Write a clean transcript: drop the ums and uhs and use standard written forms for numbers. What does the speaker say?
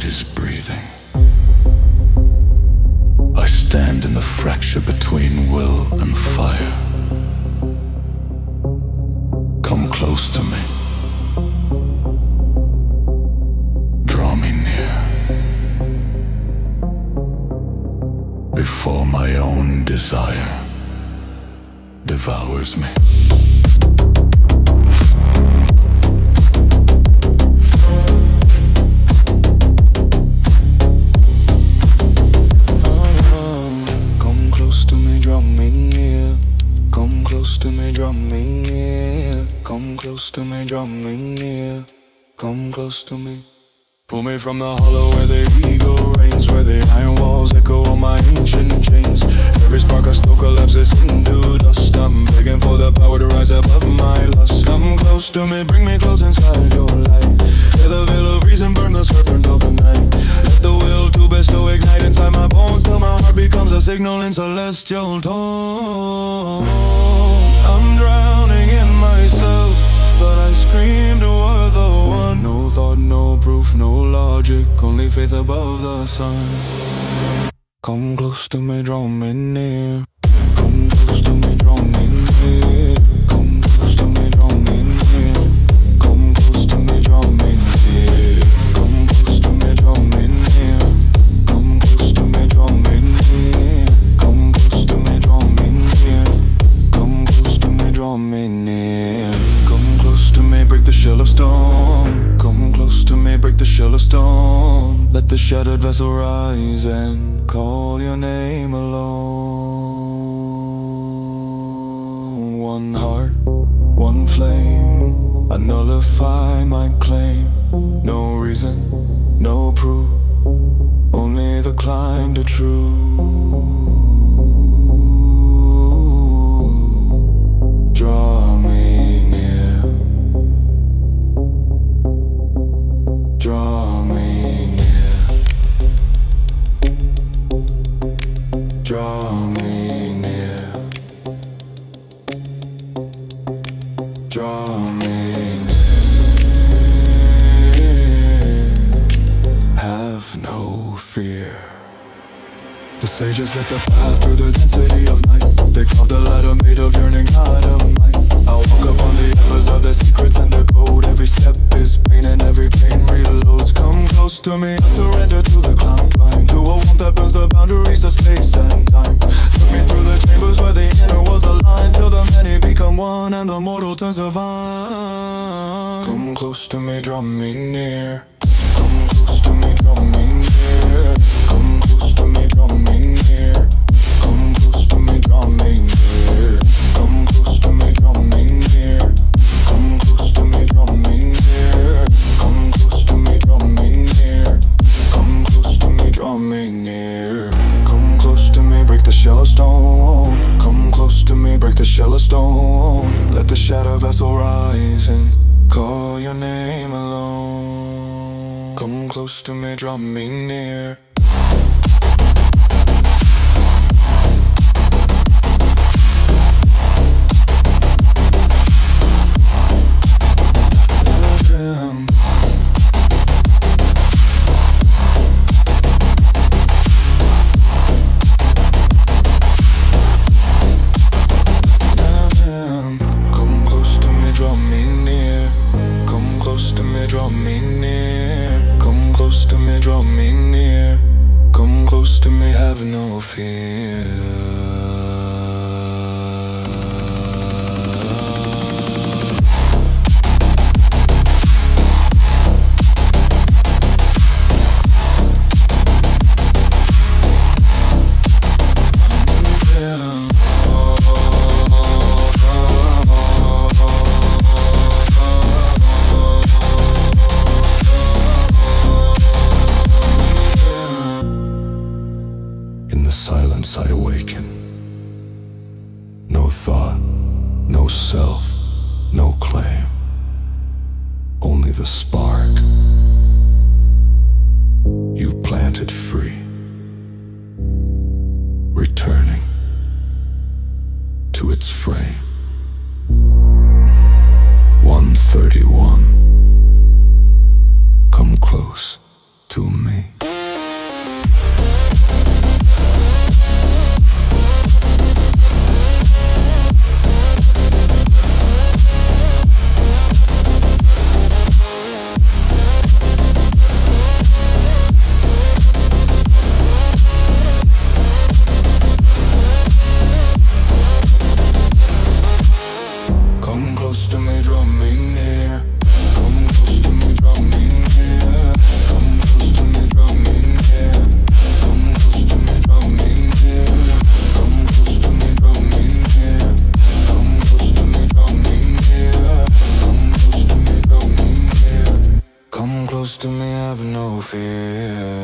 it is breathing. I stand in the fracture between will and fire. Come close to me. Draw me near. Before my own desire devours me. Draw me near, come close to me, draw me near, come close to me. Pull me from the hollow where the ego reigns, where the iron walls echo on my ancient chains. Every spark I still collapses into dust. I'm begging for the power to rise above my lust. Come close to me, bring me close inside your light. Let the veil of reason burn the serpent of the night. Let the will to bestow ignite inside my bones, till my heart becomes a signal in celestial tone. I'm drowning in myself, but I scream toward the one. No thought, no proof, no logic, only faith above the sun. Come close to me, draw me near. Come close to me, draw me near. Come close to me, draw me near. Come close to me, draw me near. Come close to me, draw me near. Come close to me, draw me near. Come close to me, draw me near. Come close to me, draw me near. Come close to me, break the shell of stone. Come close to me, break the shell of stone. Let the shattered vessel rise and call your name alone. One heart, one flame, I nullify my claim. No reason, no proof, only the climb to truth. Draw me near. Draw me near. Draw me near. Draw me near. Have no fear. The sages lit the path through the density of night. They carved a ladder made of yearning, not of might. I walk upon the embers of the secrets and the code. Every step is pain and every pain reloads. Come close to me, I surrender to the climb. To a warmth that burns the boundaries of space and time. Took me through the chambers where the inner worlds align, till the many become one and the mortal turns divine. Come close to me, draw me near. Come close to me, draw me near. Come close to me, draw me near. Come close to me, draw me near. Come close to me, draw me near. Come close to me, draw me near. Come close to me, draw me near. Come close to me, draw me near. Come close to me, break the shell of stone. Come close to me, break the shell of stone. Let the shadow vessel rise and call your name alone. Come close to me, draw me near. silence I awaken. No thought, no self, no claim. Only the spark you planted free, returning to its frame. 131. Come close to me. Come close to me, draw me near. Come close to me, draw me near. Come close to me, draw me near. Come close to me, draw me near. Come close to me, draw me near. Come close to me, draw me near. Come close to me, draw me near. Come close to me, have no fear.